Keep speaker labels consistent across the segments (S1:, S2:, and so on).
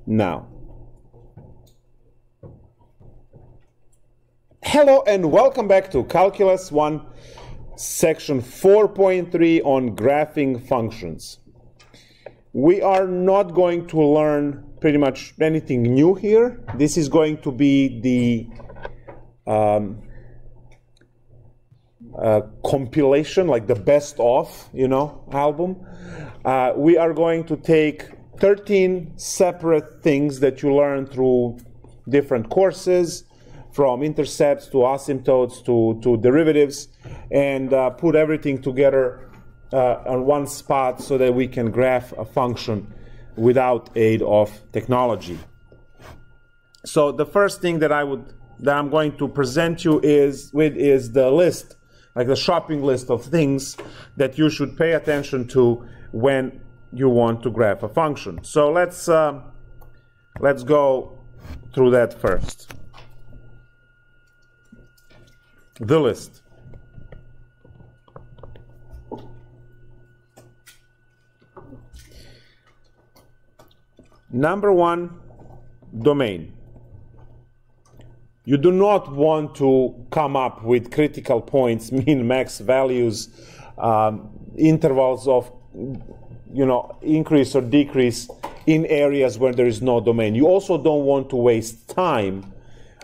S1: now. Hello and welcome back to Calculus 1, section 4.3 on graphing functions. We are not going to learn pretty much anything new here. This is going to be the compilation, like the best of, album. We are going to take 13 separate things that you learn through different courses, from intercepts to asymptotes to derivatives, and put everything together on one spot so that we can graph a function without aid of technology. So the first thing that I'm going to present you is the list, like the shopping list of things that you should pay attention to when you want to graph a function. So let's go through that first. The list. Number one, domain. You do not want to come up with critical points, min, max values, intervals of increase or decrease in areas where there is no domain. You also don't want to waste time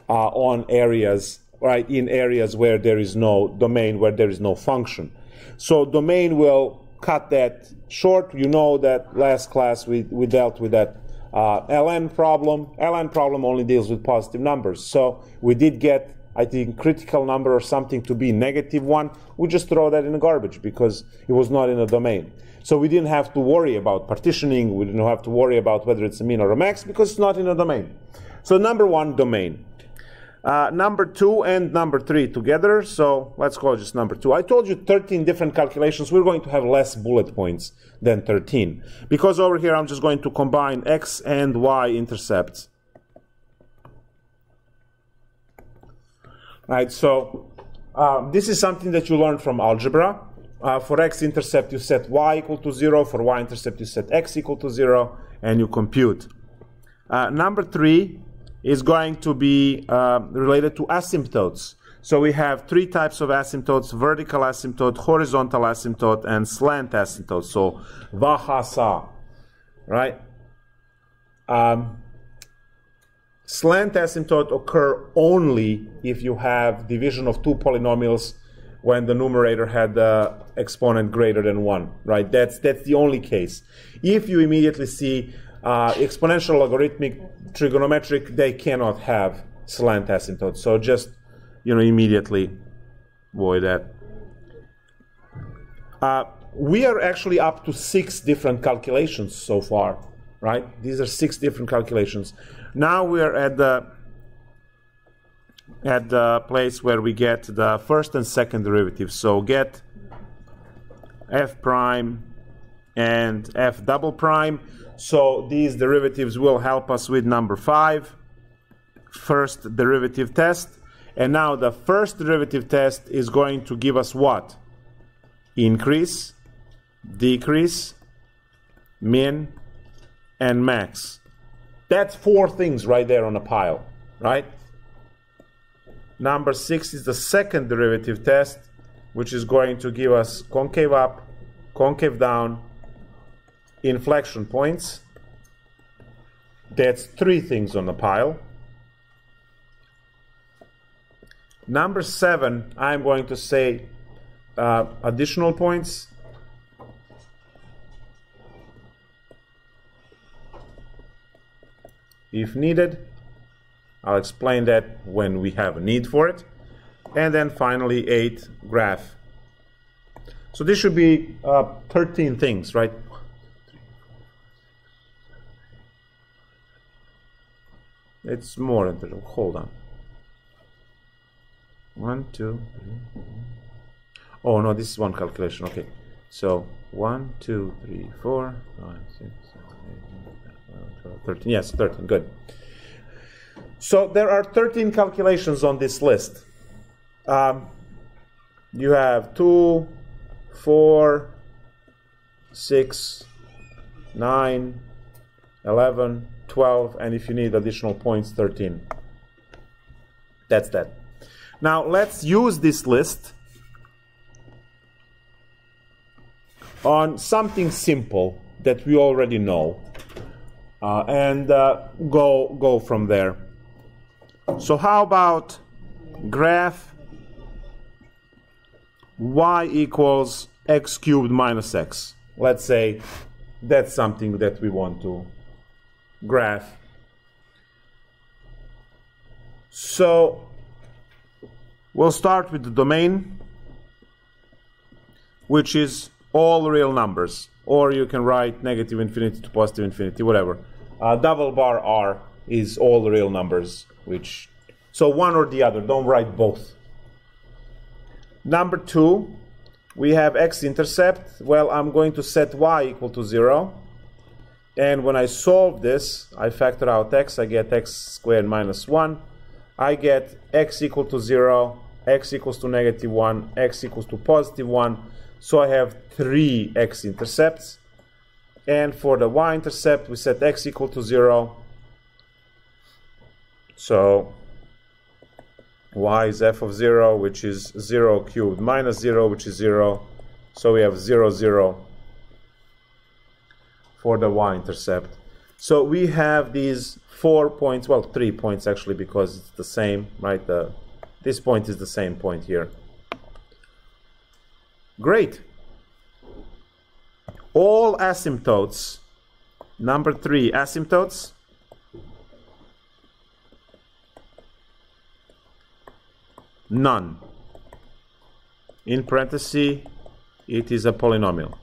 S1: on areas, right, in areas where there is no domain, where there is no function. So domain will cut that short. You know that last class we dealt with that ln problem. ln problem only deals with positive numbers. So we did get, I think, critical number or something to be -1. We just throw that in the garbage because it was not in a domain. So we didn't have to worry about partitioning. We didn't have to worry about whether it's a min or a max because it's not in a domain. So number one, domain. Number two and number three together, so let's call just number two. I told you 13 different calculations. We're going to have less bullet points than 13, because over here I'm just going to combine x and y intercepts. Right, so this is something that you learned from algebra. For x-intercept you set y equal to 0, for y-intercept you set x equal to 0, and you compute. Number three is going to be related to asymptotes. So we have three types of asymptotes: vertical asymptote, horizontal asymptote, and slant asymptote. So vahasa, right? Slant asymptote occur only if you have division of two polynomials when the numerator had the exponent greater than 1, right? That's the only case. If you immediately see exponential, logarithmic, trigonometric, they cannot have slant asymptotes. So just, immediately avoid that. We are actually up to 6 different calculations so far, right? These are 6 different calculations. Now we are at the place where we get the first and second derivatives. So get f prime and f double prime. So these derivatives will help us with number 5, first derivative test. And now the first derivative test is going to give us what? Increase, decrease, min, and max. That's 4 things right there on a pile, right? Number 6 is the second derivative test, which is going to give us concave up, concave down, inflection points. That's 3 things on the pile. Number 7, I'm going to say additional points. If needed. I'll explain that when we have a need for it. And then finally 8, graph. So this should be 13 things, right? It's more than 13. Hold on. 1, 2, 3, 4. Oh no, this is one calculation. Okay. So 1, 2, 3, 4, 5, 6, 7, 8, 9, 10, 11, 12, 13. Yes, 13. Good. So there are 13 calculations on this list. You have 2, 4, 6, 9, 11, 12, and if you need additional points, 13. That's that. Now let's use this list on something simple that we already know, and go from there. So how about graph y equals x cubed minus x? Let's say that's something that we want to graph. So we'll start with the domain, which is all real numbers, or you can write negative infinity to positive infinity, whatever. Double bar R is all real numbers, so one or the other, don't write both. Number 2, we have x-intercept. Well, I'm going to set y equal to 0, and when I solve this, I factor out x, I get x squared minus 1, I get x equal to 0, x equals to negative 1, x equals to positive 1, so I have 3 x-intercepts. And for the y-intercept, we set x equal to 0. So y is f of 0, which is 0 cubed minus 0, which is 0. So we have 0, 0 for the y-intercept. So we have these 4 points, well, 3 points actually, because it's the same, right? This point is the same point here. Great. All asymptotes. Number 3, asymptotes. None. In parentheses, it is a polynomial.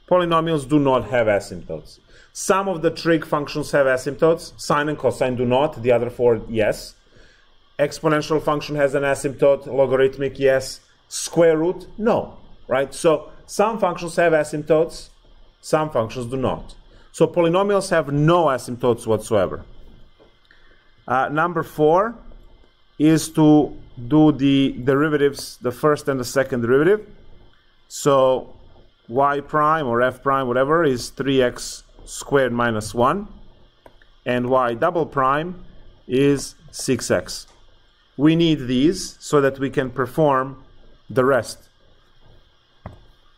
S1: Polynomials do not have asymptotes. Some of the trig functions have asymptotes. Sine and cosine do not. The other 4, yes. Exponential function has an asymptote. Logarithmic, yes. Square root, no. Right? So some functions have asymptotes. Some functions do not. So polynomials have no asymptotes whatsoever. Number 4 is to do the derivatives, the first and the second derivative. So y prime or f prime, whatever, is 3x squared minus 1. And y double prime is 6x. We need these so that we can perform the rest.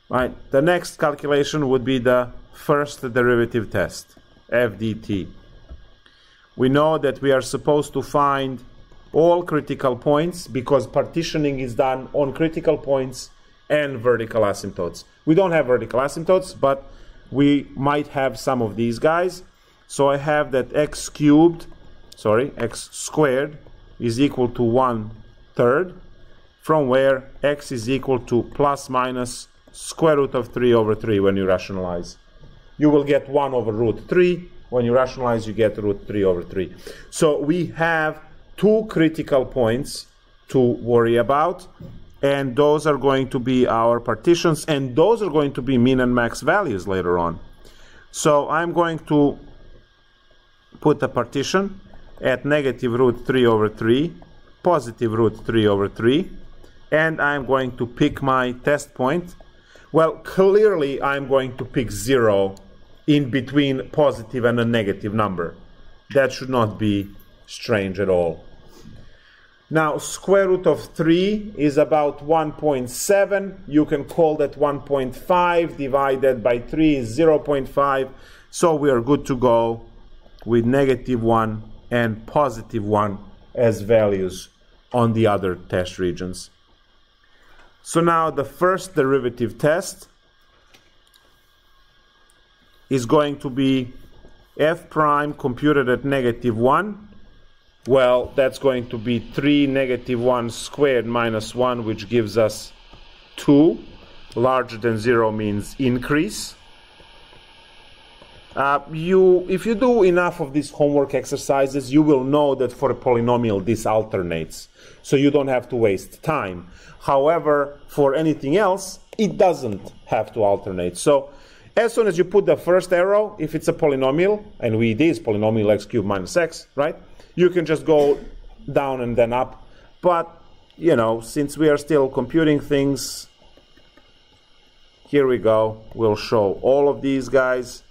S1: Right? The next calculation would be the first derivative test, f dt. We know that we are supposed to find all critical points because partitioning is done on critical points and vertical asymptotes. We don't have vertical asymptotes, but we might have some of these guys. So I have that x squared is equal to 1/3, from where x is equal to plus minus square root of 3 over 3 when you rationalize. You will get 1 over root 3. When you rationalize, you get root 3 over 3. So we have 2 critical points to worry about, and those are going to be our partitions, and those are going to be min and max values later on. So I'm going to put a partition at negative root 3 over 3, positive root 3 over 3, and I'm going to pick my test point. Well, clearly I'm going to pick 0 in between positive and a negative number. That should not be strange at all. Now, square root of 3 is about 1.7. You can call that 1.5 divided by 3 is 0.5. So we are good to go with negative 1 and positive 1 as values on the other test regions. So now the first derivative test is going to be f prime computed at negative 1. Well, that's going to be 3 negative 1 squared minus 1, which gives us 2. Larger than 0 means increase. If you do enough of these homework exercises, you will know that for a polynomial this alternates, so you don't have to waste time. However, for anything else, it doesn't have to alternate. So as soon as you put the first arrow, if it's a polynomial, and it is polynomial x cubed minus x, right? You can just go down and then up. But, you know, since we are still computing things, here we go. We'll show all of these guys.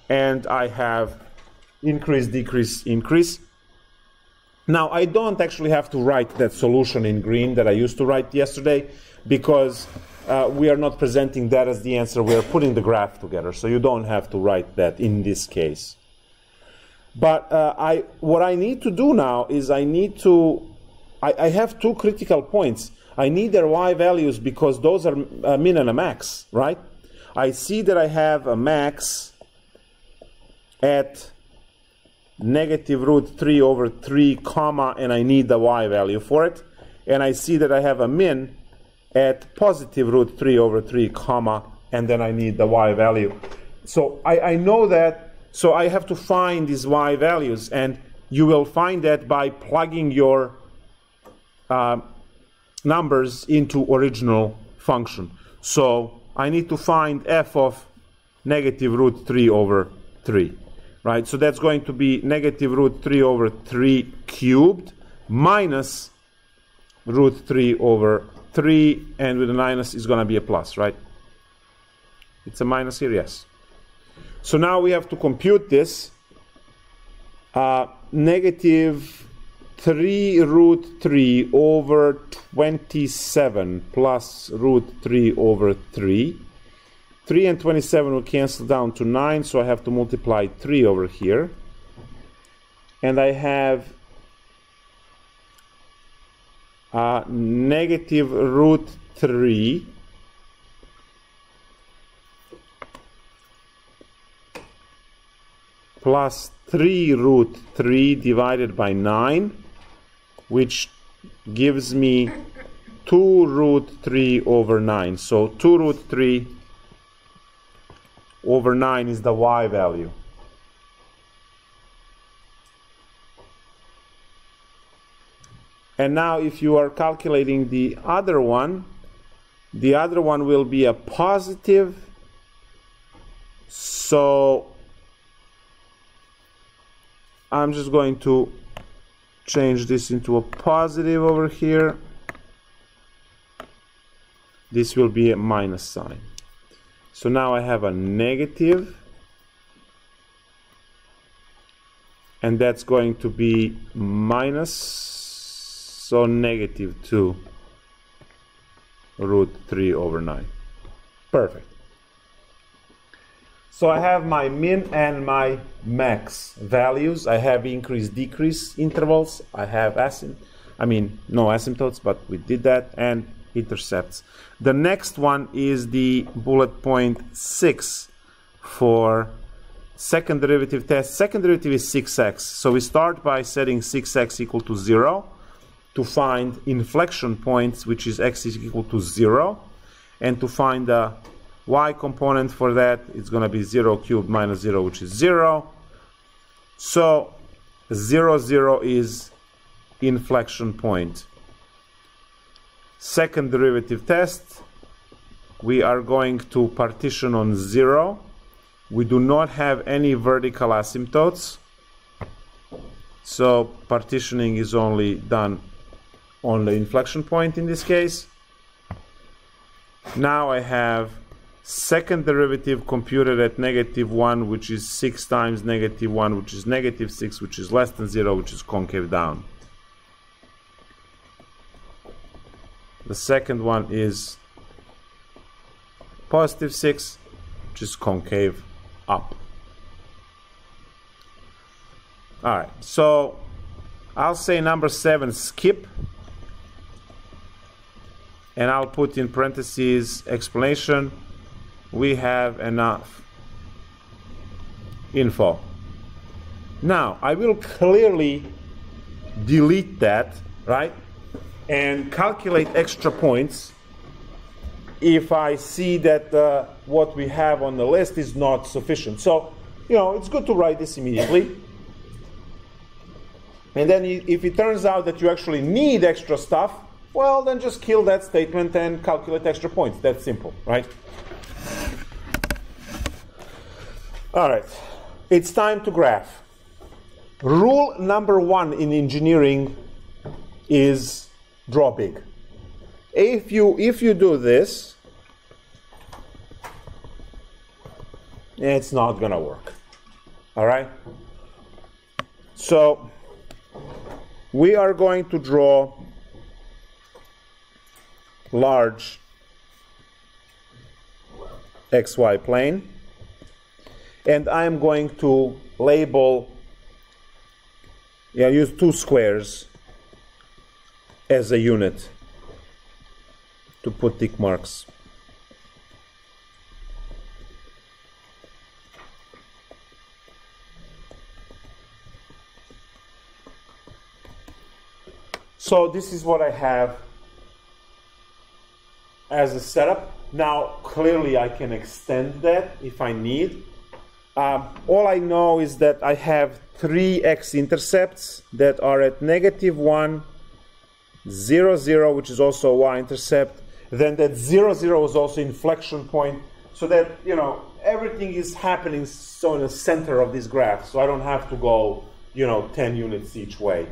S1: and I have increase, decrease, increase. Now, I don't actually have to write that solution in green that I used to write yesterday, because we are not presenting that as the answer. We are putting the graph together, so you don't have to write that in this case. But what I need to do now is I have two critical points. I need their y values because those are a min and a max, right? I see that I have a max at negative root 3 over 3, comma, and I need the y value for it. And I see that I have a min at positive root 3 over 3, comma, and then I need the y value. So I know that, so I have to find these y values, and you will find that by plugging your numbers into original function. So I need to find f of negative root 3 over 3. Right, so that's going to be negative root 3 over 3 cubed minus root 3 over 3, and with a minus is going to be a plus, right? It's a minus here, yes. So now we have to compute this. Negative 3 root 3 over 27 plus root 3 over 3. 3 and 27 will cancel down to 9, so I have to multiply 3 over here. And I have negative root 3 plus 3 root 3 divided by 9, which gives me 2 root 3 over 9. So 2 root 3 over 9 is the y value. And now if you are calculating the other one will be a positive. So I'm just going to change this into a positive over here. This will be a minus sign. So now I have a negative, and that's going to be minus, so negative 2 root 3 over 9. Perfect. So I have my min and my max values. I have increase, decrease intervals. I have no asymptotes, but we did that, and intercepts. The next one is the bullet point 6 for second derivative test. Second derivative is 6x. So we start by setting 6x equal to 0 to find inflection points, which is x is equal to 0. And to find the y component for that, it's going to be 0 cubed minus 0, which is 0. So 0, 0 is inflection point. Second derivative test, we are going to partition on 0. We do not have any vertical asymptotes, so partitioning is only done on the inflection point in this case. Now I have second derivative computed at negative 1, which is 6 times negative 1, which is negative 6, which is less than 0, which is concave down. The second one is positive 6, which is concave up. Alright, so I'll say number 7 skip, and I'll put in parentheses explanation. We have enough info. Now I will clearly delete that, right? And calculate extra points if I see that what we have on the list is not sufficient. So, it's good to write this immediately. And then if it turns out that you actually need extra stuff, well, then just kill that statement and calculate extra points. That's simple, right? All right. It's time to graph. Rule number 1 in engineering is draw big. If you do this, it's not gonna work. All right? So we are going to draw large XY plane, and I'm going to label, use 2 squares as a unit to put tick marks. So this is what I have as a setup. Now, clearly I can extend that if I need. All I know is that I have 3 x-intercepts that are at -1, 0, 0, which is also a y-intercept. Then that 0, 0 is also inflection point, so that, everything is happening so in the center of this graph, so I don't have to go, 10 units each way.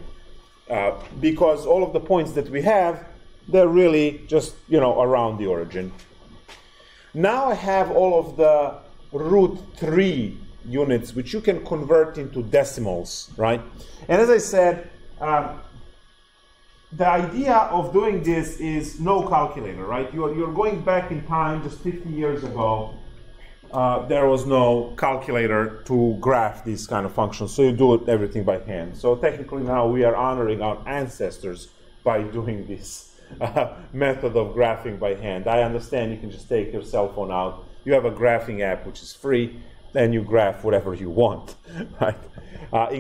S1: Because all of the points that we have, they're really just, around the origin. Now I have all of the √3 units, which you can convert into decimals, right? And as I said, the idea of doing this is no calculator, right? You're going back in time just 50 years ago. There was no calculator to graph these kind of functions, so you do everything by hand. So technically now we are honoring our ancestors by doing this method of graphing by hand. I understand you can just take your cell phone out. You have a graphing app which is free, and you graph whatever you want, right?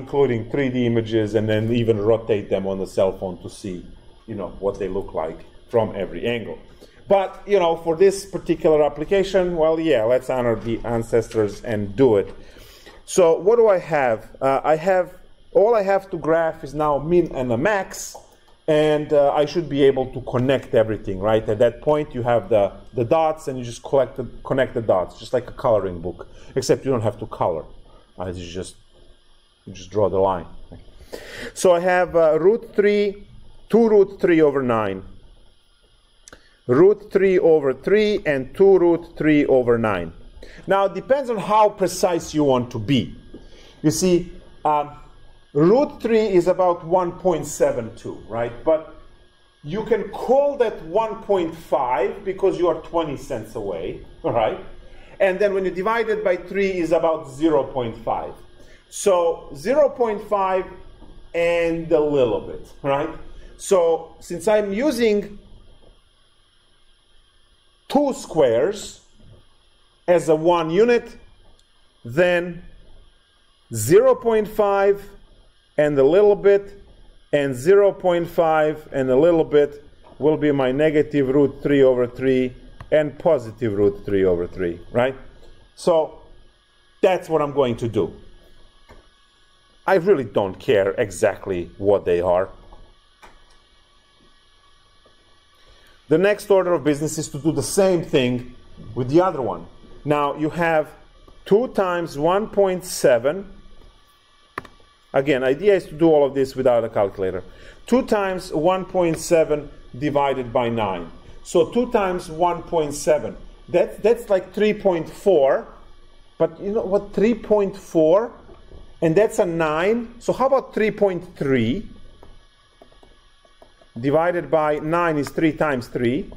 S1: Including 3D images, and then even rotate them on the cell phone to see, what they look like from every angle. But, for this particular application, well, yeah, let's honor the ancestors and do it. So what do I have? All I have to graph is now min and a max, and I should be able to connect everything, right? At that point, you have the dots, and you just connect the dots, just like a coloring book, except you don't have to color. You just draw the line. So I have √3, 2√3/9. √3/3 and 2√3/9. Now it depends on how precise you want to be. You see, √3 is about 1.72, right? But you can call that 1.5 because you are 20 cents away, all right? And then when you divide it by 3 is about 0.5. So 0.5 and a little bit, right? So since I'm using 2 squares as a 1 unit, then 0.5 and a little bit and 0.5 and a little bit will be my -√3/3 and positive √3/3, right? So that's what I'm going to do. I really don't care exactly what they are. The next order of business is to do the same thing with the other one. Now you have 2 times 1.7. Again, idea is to do all of this without a calculator. 2 times 1.7 divided by 9. So 2 times 1.7. That's like 3.4. But you know what? 3.4, and that's a 9. So how about 3.3? Divided by 9 is 3 times 3.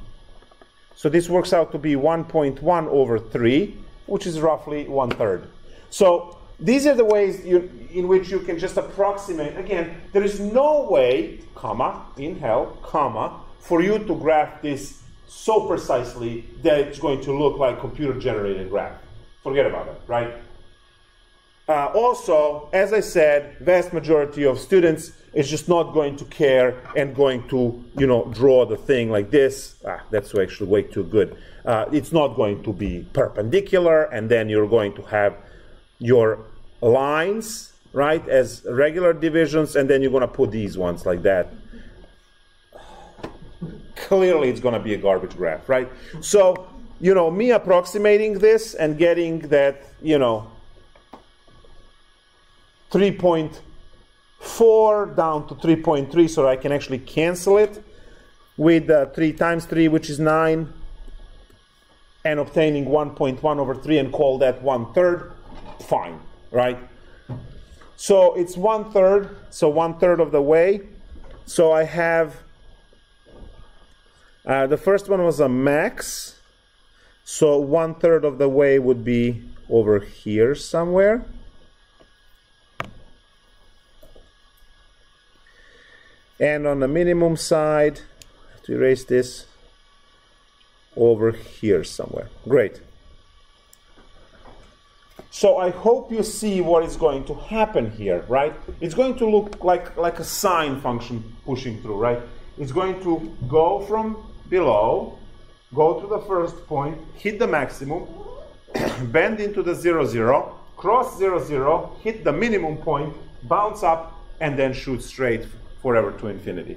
S1: So this works out to be 1.1/3, which is roughly 1/3. So these are the ways in which you can just approximate. Again, there is no way, in hell, for you to graph this so precisely that it's going to look like computer-generated graph. Forget about it, right? Also, as I said, vast majority of students is just not going to care and going to, draw the thing like this. That's actually way too good. It's not going to be perpendicular, and then you're going to have your lines, right, as regular divisions, and then you're going to put these ones like that. Clearly, it's going to be a garbage graph, right? So, me approximating this and getting that, 3.4 down to 3.3, so I can actually cancel it with 3 times 3, which is 9, and obtaining 1.1/3 and call that 1/3, fine, right? So it's 1/3, so 1/3 of the way. So I have, the first one was a max, so 1/3 of the way would be over here somewhere. And on the minimum side, I have to erase this, over here somewhere. Great. So I hope you see what is going to happen here, right? It's going to look like a sine function pushing through, right? It's going to go from below, go to the first point, hit the maximum, bend into the 0, 0, cross 0, 0, hit the minimum point, bounce up, and then shoot straight forever to infinity.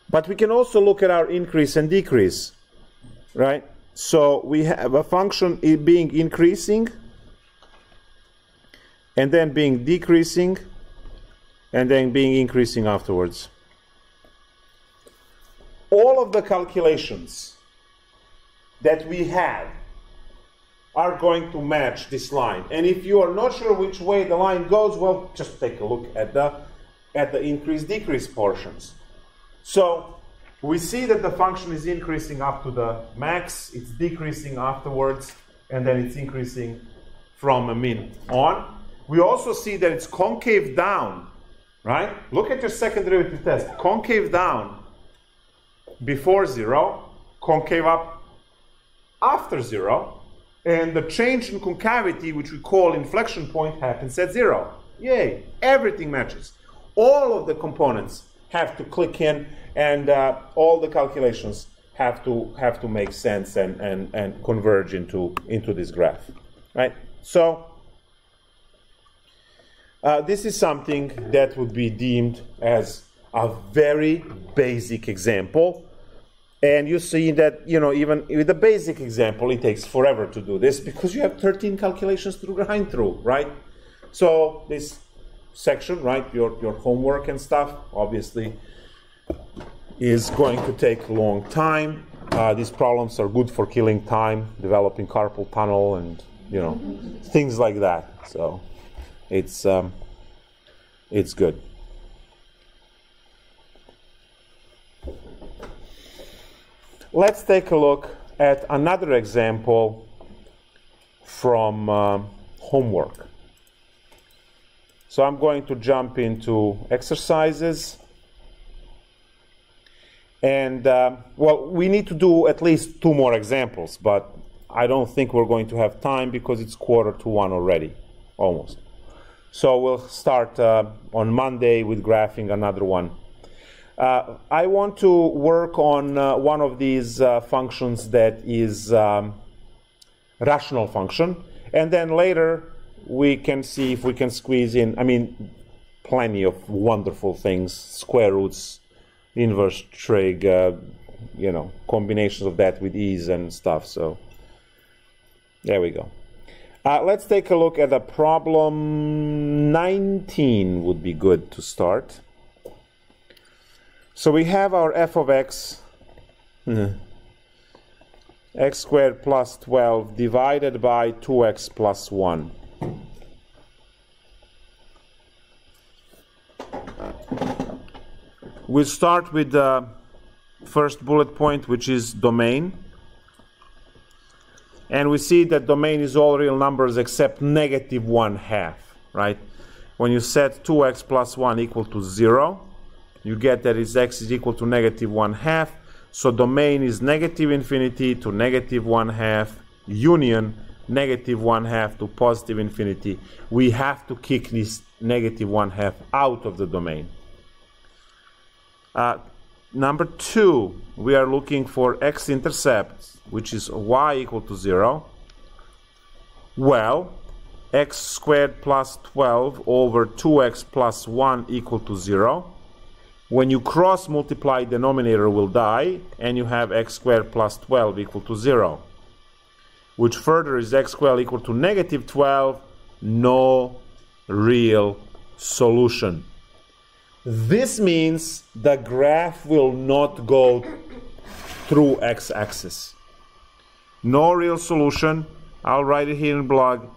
S1: But we can also look at our increase and decrease, right? So we have a function being increasing, and then being decreasing, and then being increasing afterwards. All of the calculations that we have are going to match this line. And if you are not sure which way the line goes, well, just take a look at the increase-decrease portions. So we see that the function is increasing up to the max, it's decreasing afterwards, and then it's increasing from a min on. We also see that it's concave down, right? Look at your second derivative test. Concave down before 0, concave up after 0, and the change in concavity, which we call inflection point, happens at 0. Yay, everything matches. All of the components have to click in, and all the calculations have to make sense and converge into this graph, right? So this is something that would be deemed as a very basic example, and you see that, you know, even with a basic example, it takes forever to do this because you have 13 calculations to grind through, right? So this section, right, your homework and stuff, obviously, is going to take a long time. These problems are good for killing time, developing carpal tunnel, and, you know, things like that. So it's good. Let's take a look at another example from homework. So I'm going to jump into exercises. And, well, we need to do at least 2 more examples, but I don't think we're going to have time because it's 1:45 already, almost. So we'll start on Monday with graphing another one. I want to work on one of these functions that is rational function, and then later we can see if we can squeeze in, I mean, plenty of wonderful things, square roots, inverse trig, you know, combinations of that with ease and stuff. So there we go. Let's take a look at the problem 19 would be good to start. So we have our f of x, x squared plus 12 divided by 2x plus 1. We'll start with the first bullet point, which is domain. And we see that domain is all real numbers except -1/2, right? When you set 2x plus 1 equal to 0, you get that x is equal to -1/2. So domain is -infinity to -1/2 union -1/2 to positive infinity. We have to kick this -1/2 out of the domain. Number 2, we are looking for x-intercept, which is y equal to 0. Well, x squared plus 12 over 2x plus 1 equal to 0. When you cross multiply, denominator will die, and you have x squared plus 12 equal to 0. Which further is x squared equal to -12, no real solution. This means the graph will not go through x-axis. No real solution. I'll write it here in blog.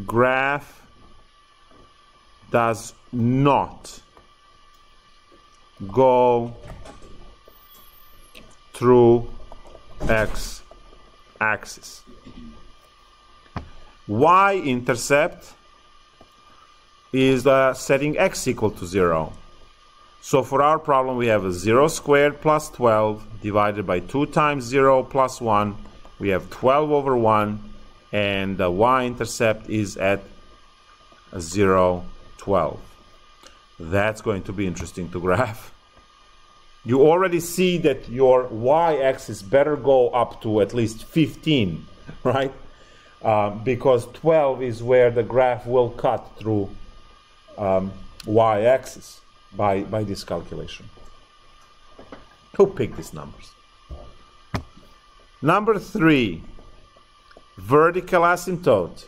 S1: graph does not go through x-axis. Y-intercept is setting x equal to 0. So for our problem, we have a 0 squared plus 12 divided by 2 times 0 plus 1. We have 12 over 1, and the y-intercept is at 0, 12. That's going to be interesting to graph. You already see that your y-axis better go up to at least 15, right? Because 12 is where the graph will cut through y-axis by this calculation. Who picked these numbers? Number 3, vertical asymptote.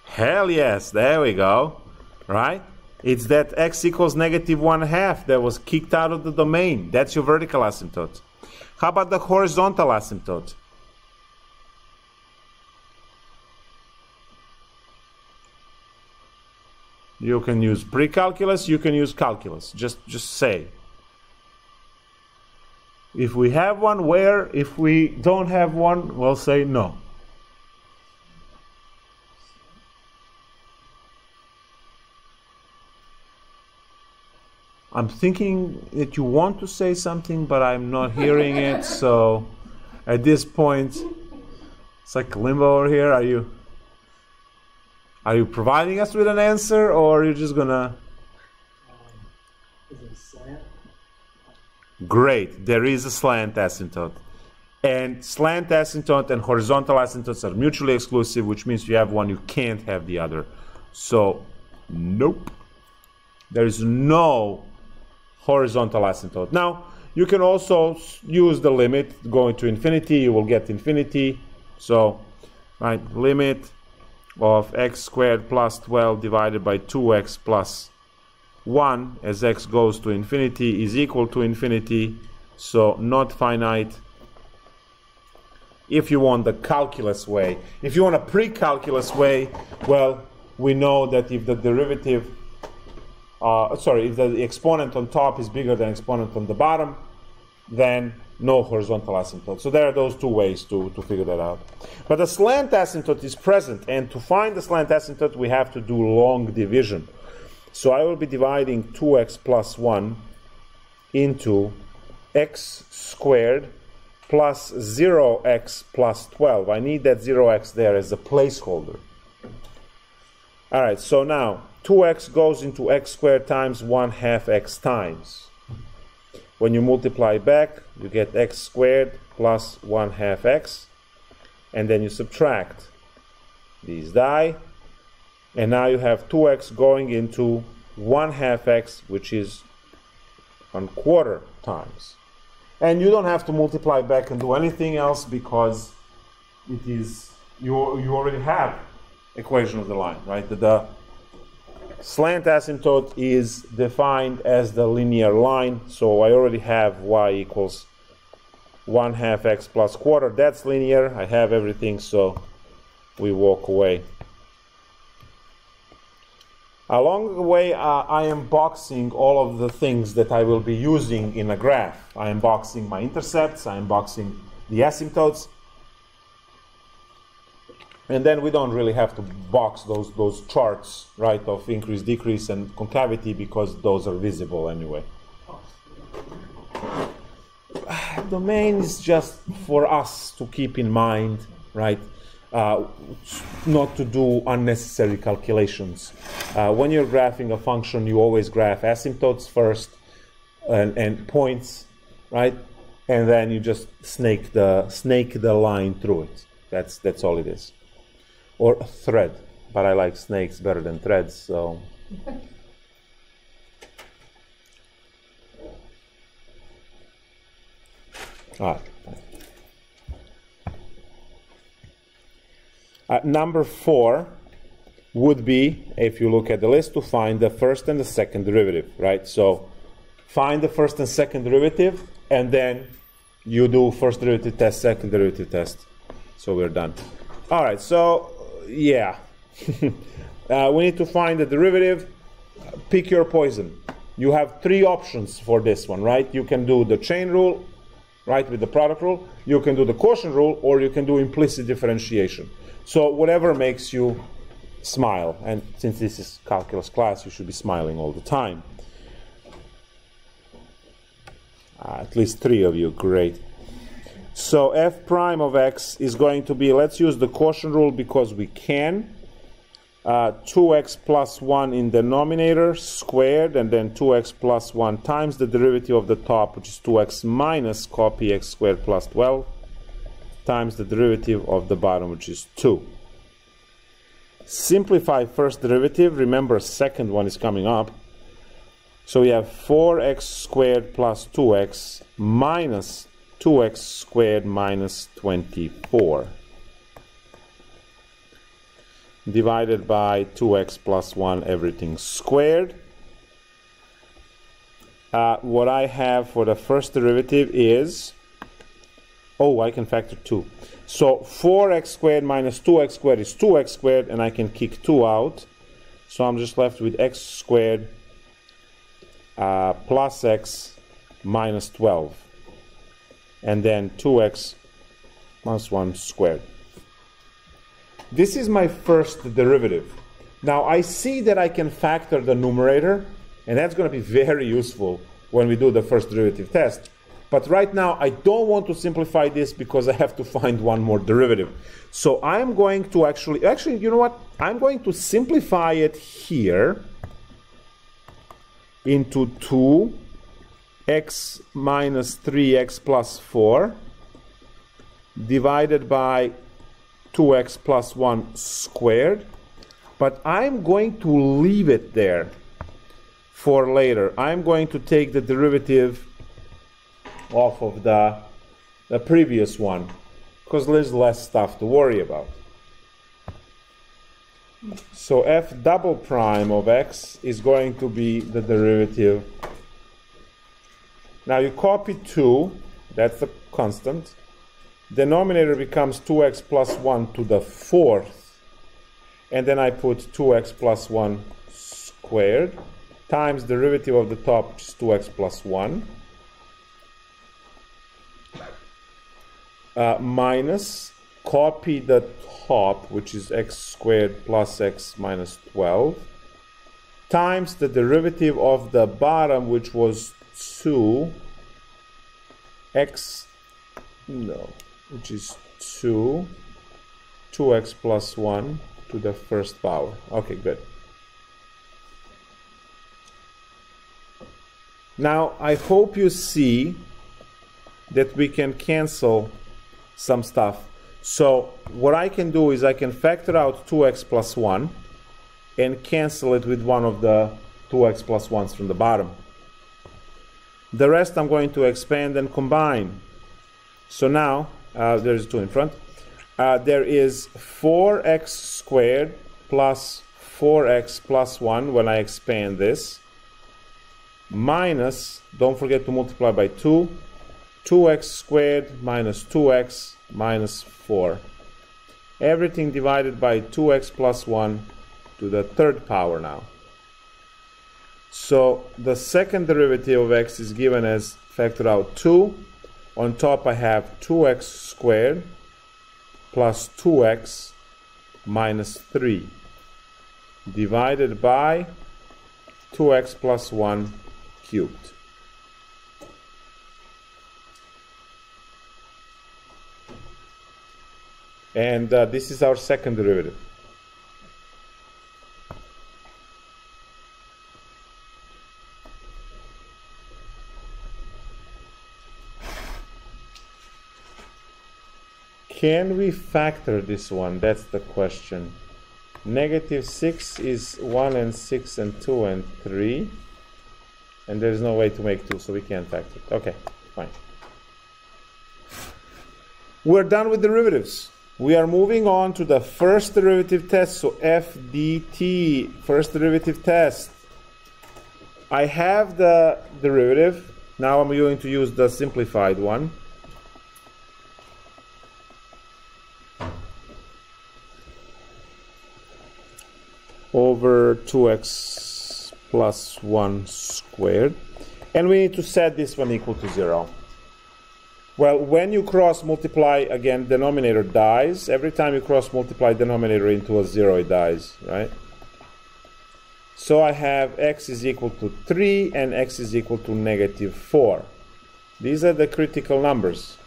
S1: Hell yes, there we go, right? It's that x equals -1/2 that was kicked out of the domain. That's your vertical asymptote. How about the horizontal asymptote? You can use pre-calculus, you can use calculus. Just say. If we have one, where? If we don't have one, we'll say no. I'm thinking that you want to say something, but I'm not hearing it. So at this point, it's like limbo over here. Are you providing us with an answer, or are you just gonna?
S2: Is it a slant?
S1: Great, there is a slant asymptote. And slant asymptote and horizontal asymptotes are mutually exclusive, which means you have one, you can't have the other. So, nope. There is no horizontal asymptote. Now, you can also use the limit going to infinity. You will get infinity. So, right, limit of x squared plus 12 divided by 2x plus 1 as x goes to infinity is equal to infinity, so not finite. If you want the calculus way, if you want a pre-calculus way, well, we know that if the derivative, if the exponent on top is bigger than exponent on the bottom, then no horizontal asymptote. So there are those two ways to figure that out. But the slant asymptote is present, and to find the slant asymptote, we have to do long division. So I will be dividing 2x plus 1 into x squared plus 0x plus 12. I need that 0x there as a placeholder. All right, so now 2x goes into x squared times 1/2 x times. When you multiply back, you get x squared plus 1/2 x, and then you subtract. These die, and now you have 2x going into 1/2 x, which is 1/4 times. And you don't have to multiply back and do anything else because it is you already have equation of the line, right? The slant asymptote is defined as the linear line, so I already have y equals 1/2 x plus 1/4. That's linear. I have everything, so we walk away. Along the way, I am boxing all of the things that I will be using in a graph. I am boxing my intercepts, I am boxing the asymptotes, and then we don't really have to box those charts, right, of increase, decrease, and concavity, because those are visible anyway. Domain is just for us to keep in mind, right? Not to do unnecessary calculations. When you're graphing a function, you always graph asymptotes first and points, right? And then you just snake the line through it. That's all it is. Or a thread, but I like snakes better than threads, so. All right. Number 4 would be, if you look at the list, to find the first and the second derivative, right? So find the first and second derivative, and then you do first derivative test, second derivative test. So we're done. All right, so yeah. We need to find the derivative. Pick your poison. You have three options for this one, right? You can do the chain rule, right, with the product rule. You can do the quotient rule, or you can do implicit differentiation. So whatever makes you smile. And since this is calculus class, you should be smiling all the time. At least three of you, great. So f prime of x is going to be, let's use the quotient rule because we can. 2x plus 1 in denominator squared, and then 2x plus 1 times the derivative of the top, which is 2x minus copy x squared plus 12, times the derivative of the bottom, which is 2. Simplify first derivative. Remember, second one is coming up. So we have 4x squared plus 2x minus 2x squared minus 24. Divided by 2x plus 1, everything squared. What I have for the first derivative is, oh, I can factor 2. So 4x squared minus 2x squared is 2x squared, and I can kick 2 out. So I'm just left with x squared plus x minus 12. And then 2x plus 1 squared. This is my first derivative. Now I see that I can factor the numerator, and that's going to be very useful when we do the first derivative test. But right now I don't want to simplify this because I have to find one more derivative. So I'm going to actually, you know what? I'm going to simplify it here into 2x minus 3x plus 4 divided by 2x plus 1 squared, but I'm going to leave it there for later. I'm going to take the derivative off of the previous one because there's less stuff to worry about. So f double prime of x is going to be the derivative. Now you copy 2, that's the constant. Denominator becomes 2x plus 1 to the 4th, and then I put 2x plus 1 squared times derivative of the top, which is 2x plus 1, minus copy the top, which is x squared plus x minus 12, times the derivative of the bottom, which was 2x, which is 2x plus 1 to the first power. Okay, good. Now, I hope you see that we can cancel some stuff. So, what I can do is I can factor out 2x plus 1 and cancel it with one of the 2x plus 1s from the bottom. The rest I'm going to expand and combine. So now, there's 2 in front. There is 4x squared plus 4x plus 1 when I expand this, minus, don't forget to multiply by 2, 2x squared minus 2x minus 4. Everything divided by 2x plus 1 to the third power now. So the second derivative of x is given as factor out 2. On top I have 2x squared plus 2x minus 3 divided by 2x plus 1 cubed. And this is our second derivative. Can we factor this one? That's the question. Negative 6 is 1 and 6 and 2 and 3. And there's no way to make 2, so we can't factor it. Okay, fine. We're done with derivatives. We are moving on to the first derivative test. So f dt, first derivative test. I have the derivative. Now I'm going to use the simplified one. over 2x plus 1 squared. And we need to set this one equal to 0. Well, when you cross multiply, again, denominator dies. Every time you cross multiply denominator into a 0, it dies, right? So I have x is equal to 3 and x is equal to negative 4. These are the critical numbers.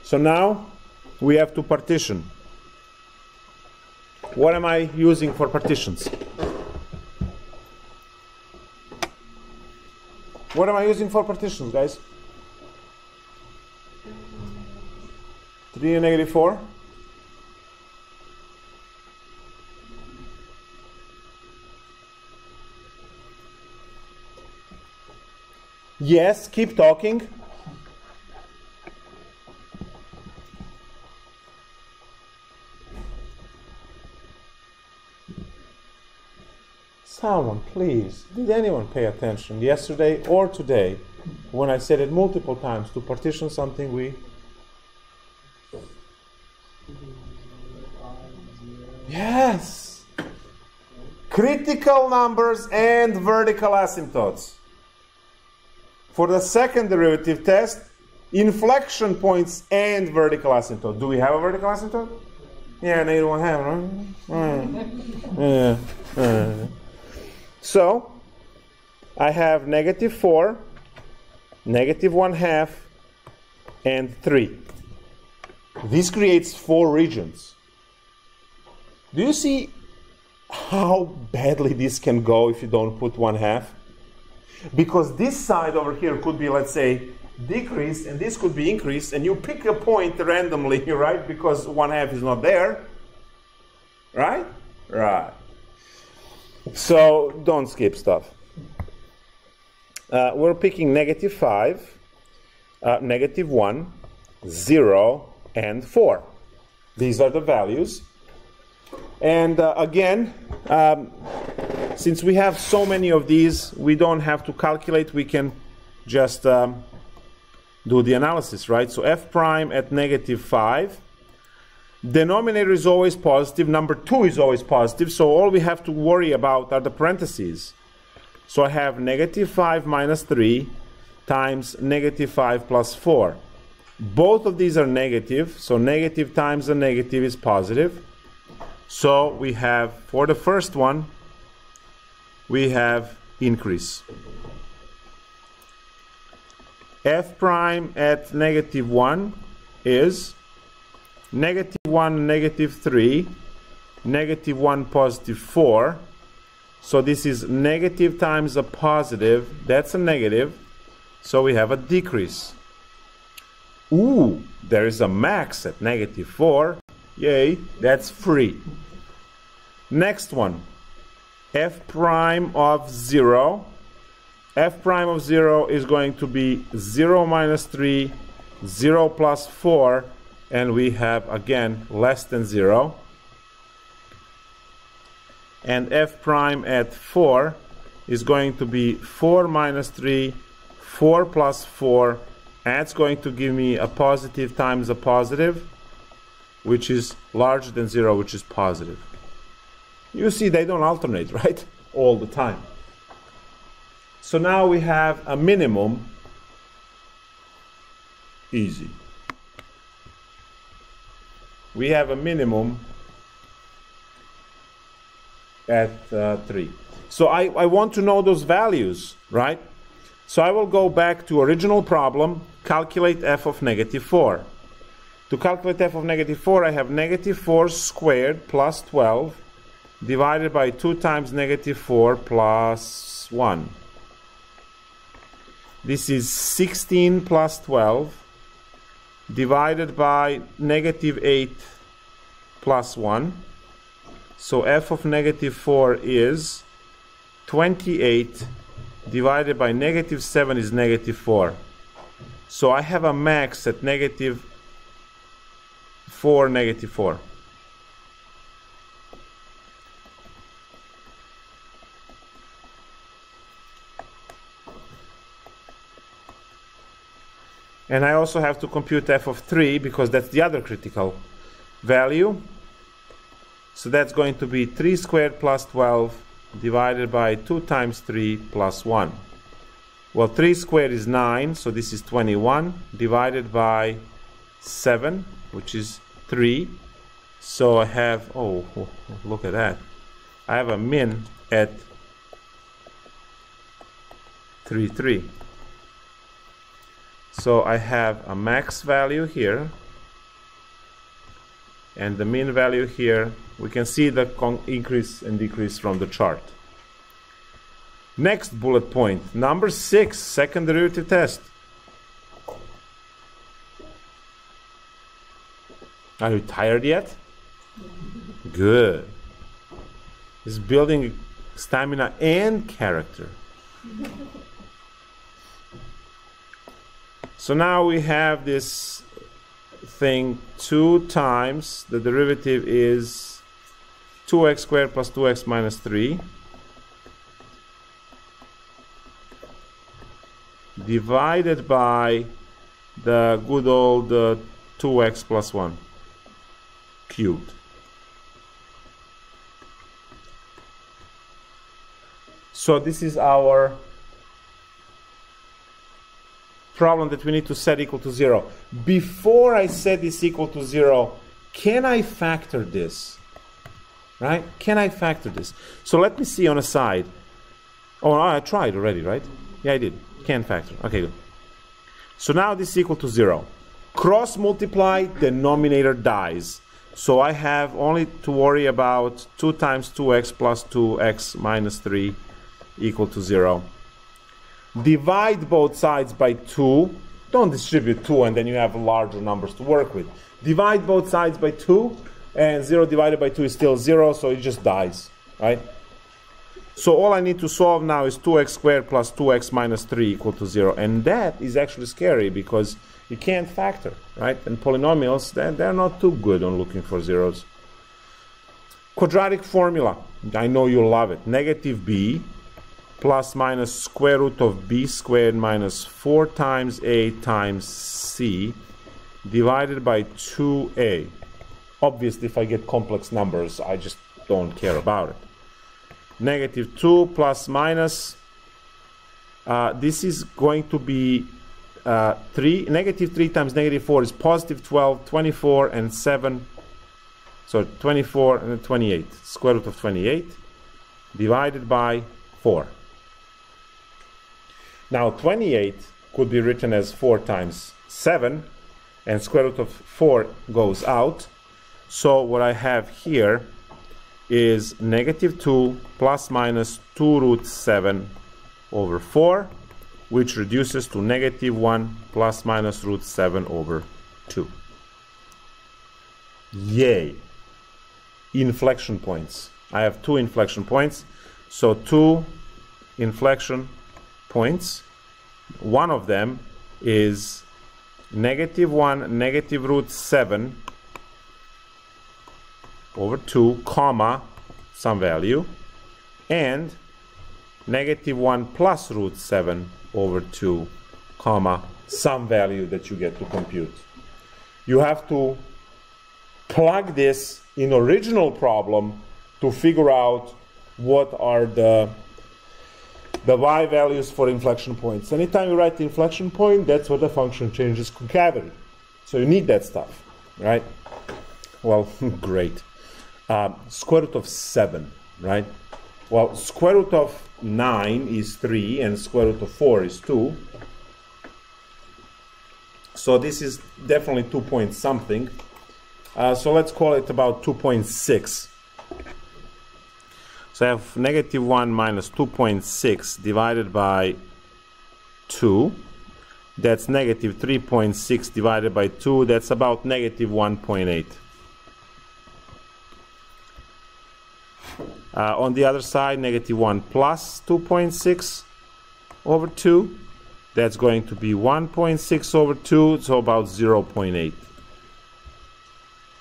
S1: So now we have to partition. What am I using for partitions? What am I using for partitions, guys? 3 and negative 4? Yes, keep talking. Someone, please, did anyone pay attention yesterday or today when I said it multiple times to partition something we... Yes! Critical numbers and vertical asymptotes. For the second derivative test, inflection points and vertical asymptote. Do we have a vertical asymptote? Yeah, no, you don't have it, right? So, I have negative 4, negative 1/2, and 3. This creates 4 regions. Do you see how badly this can go if you don't put 1/2? Because this side over here could be, let's say, decreased, and this could be increased, and you pick a point randomly, right? Because 1/2 is not there. Right? Right. So don't skip stuff. We're picking negative 5, negative 1, 0, and 4. These are the values. And again, since we have so many of these, we don't have to calculate. We can just do the analysis, right? So f prime at negative 5. Denominator is always positive. Number 2 is always positive. So all we have to worry about are the parentheses. So I have negative 5 minus 3 times negative 5 plus 4. Both of these are negative. So negative times a negative is positive. So we have, for the first one, we have increase. F prime at negative 1 is negative 1, negative 3, negative 1, positive 4. So this is negative times a positive. That's a negative. So we have a decrease. Ooh, there is a max at negative 4. Yay, that's free. Next one, f prime of 0. F prime of 0 is going to be 0 minus 3, 0 plus 4, and we have, again, less than 0. And f prime at 4 is going to be 4 minus 3, 4 plus 4, and it's going to give me a positive times a positive, which is larger than 0, which is positive. You see, they don't alternate, right? All the time. So now we have a minimum. Easy. We have a minimum at 3. So I want to know those values, right? So I will go back to original problem, calculate f of negative 4. To calculate f of negative 4, I have negative 4 squared plus 12 divided by 2 times negative 4 plus 1. This is 16 plus 12 divided by negative 8 plus 1. So f of negative 4 is 28 divided by negative 7 is negative 4. So I have a max at negative 4, negative 4. And I also have to compute f of 3 because that's the other critical value. So that's going to be 3 squared plus 12 divided by 2 times 3 plus 1. Well, 3 squared is 9, so this is 21 divided by 7, which is 3. So I have, oh, look at that. I have a min at 3, 3. So I have a max value here and the min value here. We can see the increase and decrease from the chart. Next bullet point, number 6, second derivative test. Are you tired yet? Good. It's building stamina and character. So now we have this thing 2 times the derivative is 2x squared plus 2x minus 3 divided by the good old 2x plus 1 cubed. So this is our problem that we need to set equal to 0. Before I set this equal to 0, can I factor this? Right? Can I factor this? So let me see on a side. Oh, I tried already, right? Yeah, I did. Can factor. Okay, good. So now this is equal to 0. Cross multiply, denominator dies. So I have only to worry about 2 times 2x plus 2x minus 3 equal to 0. Divide both sides by 2. Don't distribute 2 and then you have larger numbers to work with. Divide both sides by 2 and 0 divided by 2 is still 0, so it just dies, right? So all I need to solve now is 2x squared plus 2x minus 3 equal to 0. And that is actually scary because you can't factor, right? And polynomials, they're not too good on looking for zeros. Quadratic formula. I know you love it. Negative b plus minus square root of b squared minus 4 times a times c divided by 2a. Obviously, if I get complex numbers, I just don't care about it. Negative 2 plus minus, this is going to be 3. Negative 3 times negative 4 is positive 12, 24, and 7. So 24 and 28. Square root of 28 divided by 4. Now 28 could be written as 4 times 7, and square root of 4 goes out. So what I have here is negative 2 plus minus 2 root 7 over 4, which reduces to negative 1 plus minus root 7 over 2. Yay! Inflection points. I have 2 inflection points. So 2 inflection points. One of them is negative 1 negative root 7 over 2 comma some value, and negative 1 plus root 7 over 2 comma some value that you get to compute. You have to plug this in original problem to figure out what are the y values for inflection points. Anytime you write the inflection point, that's what the function changes concavity. So you need that stuff, right? Well, great. Square root of 7, right? Well, square root of 9 is 3 and square root of 4 is 2. So this is definitely 2 point something. So let's call it about 2.6. So I have negative 1 minus 2.6 divided by 2. That's negative 3.6 divided by 2. That's about negative 1.8. On the other side, negative 1 plus 2.6 over 2. That's going to be 1.6 over 2, so about 0.8.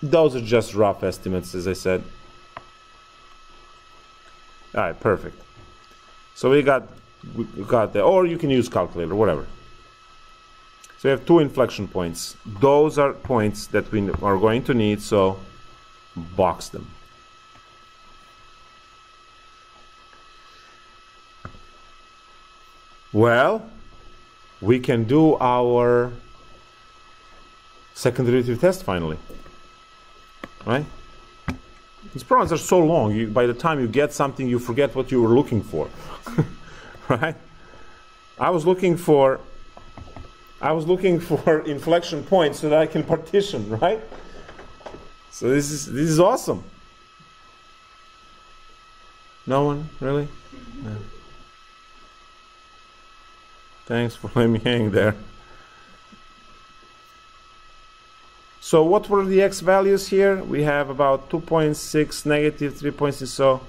S1: Those are just rough estimates, as I said. All right, perfect. So we got that, or you can use calculator, whatever. So we have 2 inflection points. Those are points that we are going to need, so box them. Well, we can do our second derivative test finally, right? These problems are so long, by the time you get something, you forget what you were looking for, right? I was looking for inflection points so that I can partition, right? So this is awesome. No one, really? No. Thanks for letting me hang there. So what were the x values here? We have about 2.6, negative 3.6, so...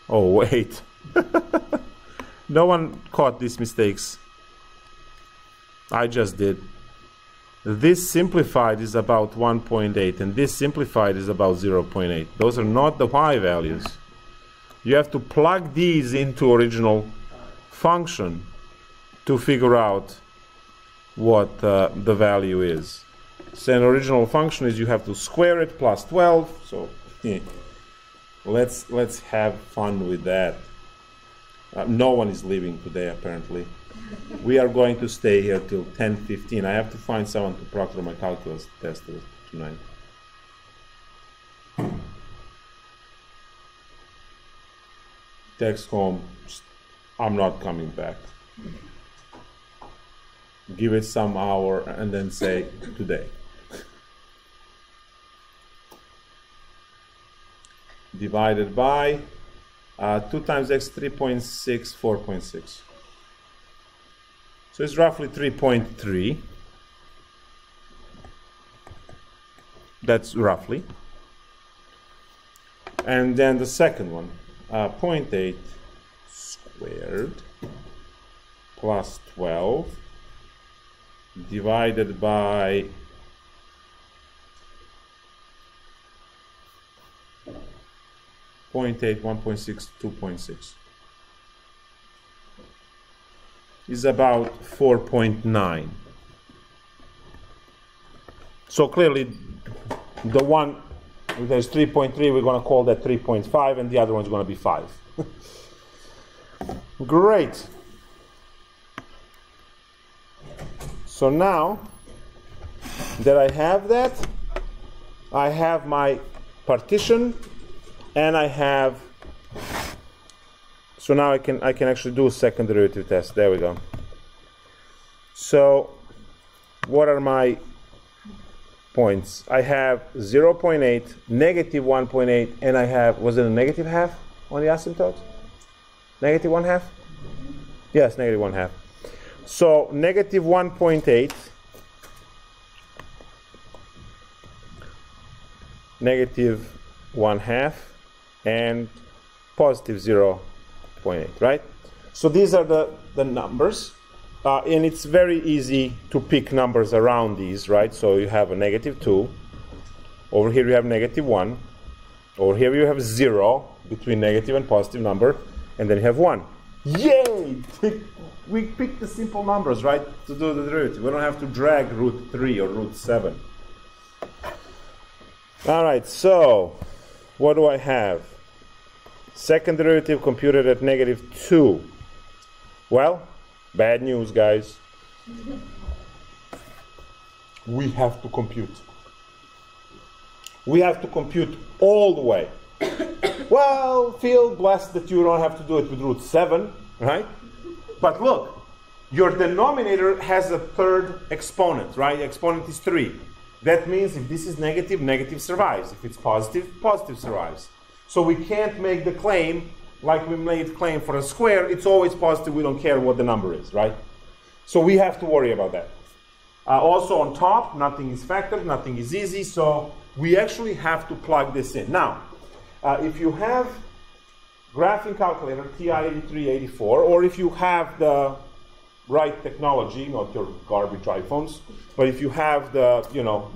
S1: Oh, wait. No one caught these mistakes. I just did. This simplified is about 1.8, and this simplified is about 0.8. Those are not the y values. You have to plug these into original function to figure out what the value is. So an original function is you have to square it plus 12. So let's have fun with that. No one is leaving today, apparently. We are going to stay here till 10:15. I have to find someone to proctor my calculus test tonight. Text home, I'm not coming back. Give it some hour and then say today. Divided by 2 times x, 3.6, 4.6. So it's roughly 3.3. That's roughly. And then the second one, 0.8 squared plus 12 divided by 0.8, 1.6, 2.6 is about 4.9. So clearly the one there's 3.3, we're going to call that 3.5, and the other one's going to be 5. Great. So now that I have that, I have my partition, and I have, so now I can actually do a second derivative test. There we go. So what are my points? I have 0.8, negative 1.8, and I have, was it a negative half on the asymptotes? Negative 1/2? Yes, negative 1/2. So negative 1.8, negative 1/2, and positive 0.8, right? So these are the numbers. And it's very easy to pick numbers around these, right? So you have a negative 2. Over here you have negative 1. Over here you have 0 between negative and positive number. And then you have 1. Yay! We picked the simple numbers, right? To do the derivative. We don't have to drag root 3 or root 7. All right, so what do I have? Second derivative computed at negative 2. Well, bad news, guys. We have to compute. We have to compute all the way. Well, feel blessed that you don't have to do it with root 7, right? But look, your denominator has a third exponent, right? Exponent is 3. That means if this is negative, negative survives. If it's positive, positive survives. So we can't make the claim like we made claim for a square. It's always positive. We don't care what the number is, right? So we have to worry about that. Also on top, nothing is factored, nothing is easy. So we actually have to plug this in. Now, if you have graphing calculator TI-8384, or if you have the right technology, not your garbage iPhones, but if you have the,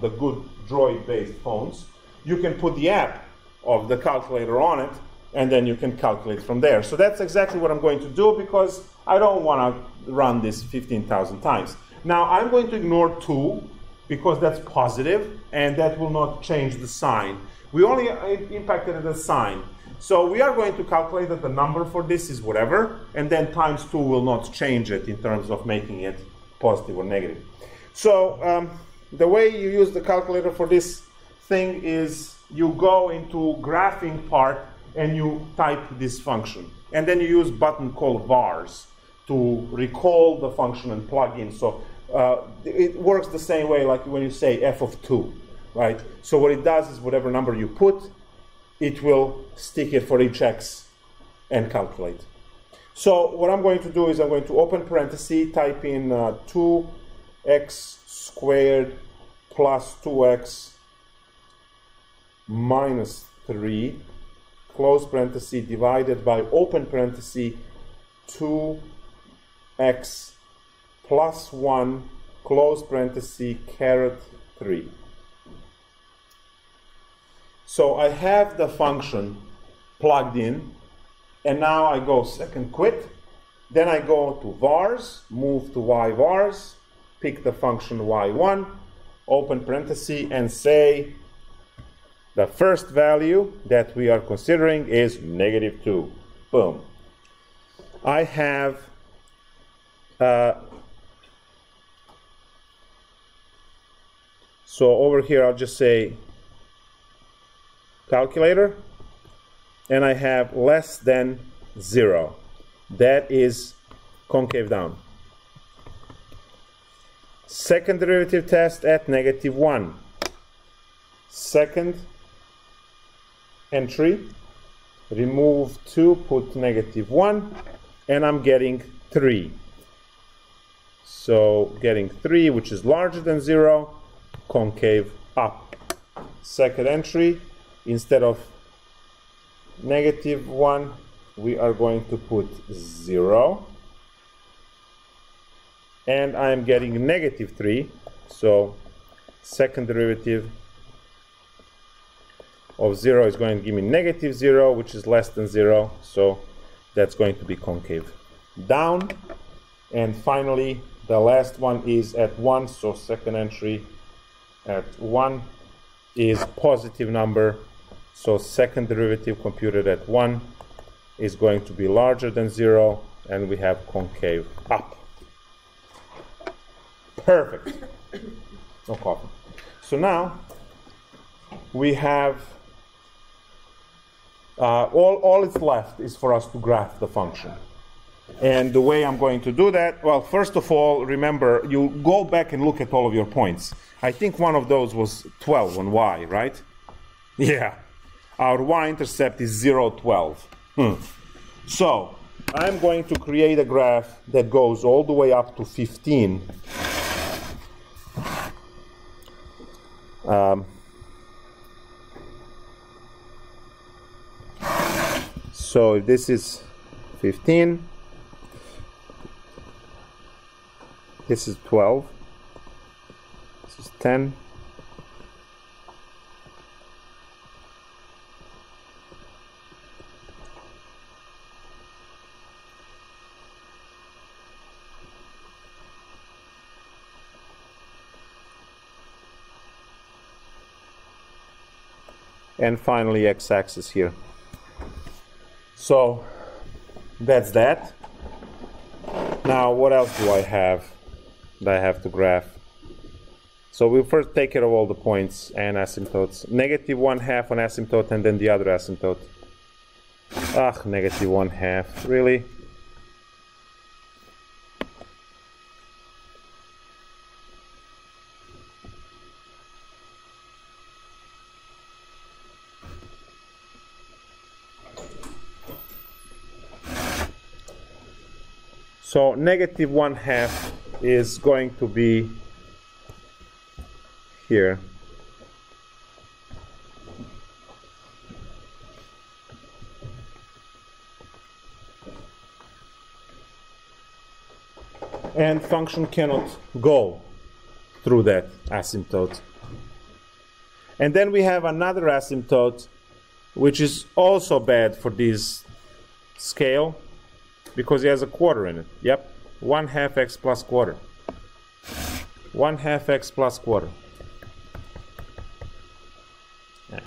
S1: the good Droid-based phones, you can put the app of the calculator on it, and then you can calculate from there. So that's exactly what I'm going to do, because I don't want to run this 15,000 times. Now I'm going to ignore 2, because that's positive, and that will not change the sign. We only impacted the sign. So we are going to calculate that the number for this is whatever, and then times 2 will not change it in terms of making it positive or negative. So the way you use the calculator for this thing is you go into graphing part and you type this function. And then you use button called vars to recall the function and plug in. So it works the same way like when you say f of 2, right? So what it does is whatever number you put, it will stick it for each x and calculate. So what I'm going to do is I'm going to open parenthesis, type in 2x squared plus 2x minus 3, close parenthesis, divided by open parenthesis 2x plus 1, close parenthesis, caret 3. So I have the function plugged in, and now I go second quit. Then I go to vars, move to y vars, pick the function y1, open parenthesis, and say the first value that we are considering is -2. Boom. I have so over here I'll just say calculator, and I have less than 0. That is concave down. Second derivative test at -1. Second entry, remove 2, put -1, and I'm getting 3. So getting 3, which is larger than 0, concave up. Second entry, instead of -1, we are going to put 0. And I'm getting -3, so second derivative of 0 is going to give me -0, which is less than 0, so that's going to be concave down. And finally, the last one is at 1, so second entry at 1 is positive number, so second derivative computed at 1 is going to be larger than 0, and we have concave up. Perfect. No coffee. So now we have all it's left is for us to graph the function. And the way I'm going to do that, well, first of all, remember, you go back and look at all of your points. I think one of those was 12 on y, right? Yeah. Our y-intercept is 0, 12. So I'm going to create a graph that goes all the way up to 15. So this is 15, this is 12, this is 10, and finally x-axis here. So that's that. Now what else do I have that I have to graph? So we'll first take care of all the points and asymptotes. -1/2 on asymptote and then the other asymptote. -1/2, really? So -1/2 is going to be here. And function cannot go through that asymptote. And then we have another asymptote which is also bad for this scale, because it has a quarter in it. Yep, 1/2 x plus quarter. 1/2 x plus quarter. Yeah.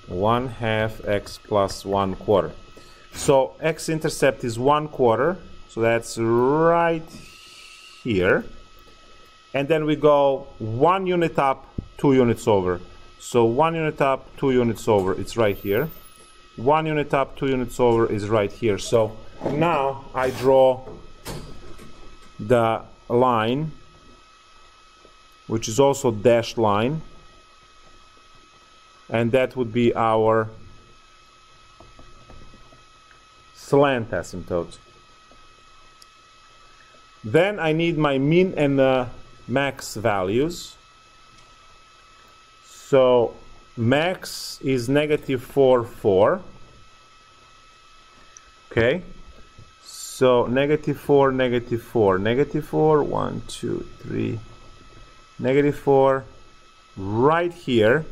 S1: 1/2 x plus 1/4. So x-intercept is 1/4, so that's right here. And then we go 1 unit up, 2 units over. So 1 unit up, 2 units over, it's right here. 1 unit up, 2 units over is right here. So now I draw the line, which is also dashed line, and that would be our slant asymptote. Then I need my mean and max values. So max is -4, 4. Okay. So -4, -4, -4, 1, 2, 3, -4, right here.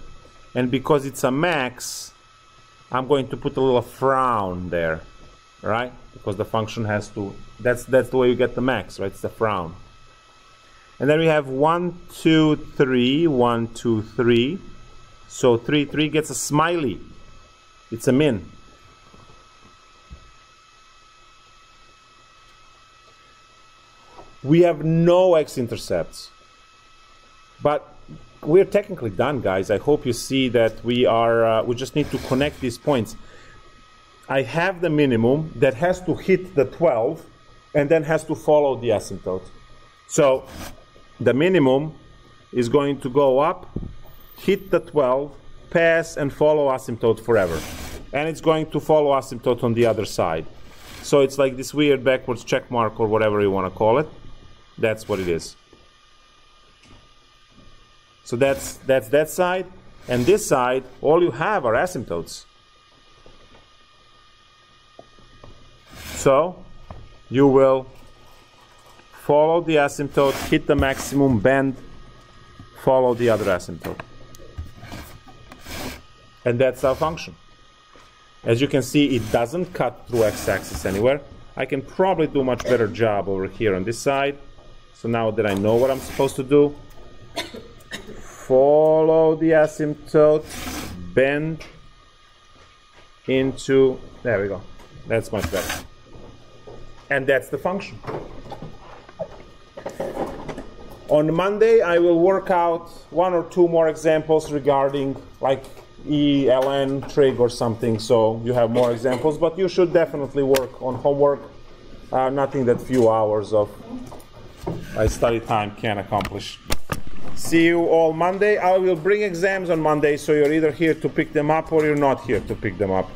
S1: And because it's a max, I'm going to put a little frown there, right? Because the function has to, that's the way you get the max, right? It's the frown. And then we have 1, 2, 3, 1, 2, 3. So 3, 3 gets a smiley. It's a min. We have no x-intercepts. But we're technically done, guys. I hope you see that we are, we just need to connect these points. I have the minimum that has to hit the 12 and then has to follow the asymptote. So the minimum is going to go up, hit the 12, pass and follow asymptote forever. And it's going to follow asymptote on the other side. So it's like this weird backwards check mark or whatever you want to call it. That's what it is. So that's that side. And this side, all you have are asymptotes. So you will follow the asymptote, hit the maximum, bend, follow the other asymptote. And that's our function. As you can see, it doesn't cut through x-axis anywhere. I can probably do a much better job over here on this side. So now that I know what I'm supposed to do, follow the asymptote, bend into, there we go. That's much better. And that's the function. On Monday, I will work out 1 or 2 more examples regarding like ELN trig or something, so you have more examples, but you should definitely work on homework. Nothing that few hours of study time can accomplish. See you all Monday. I will bring exams on Monday, so you're either here to pick them up or you're not here to pick them up.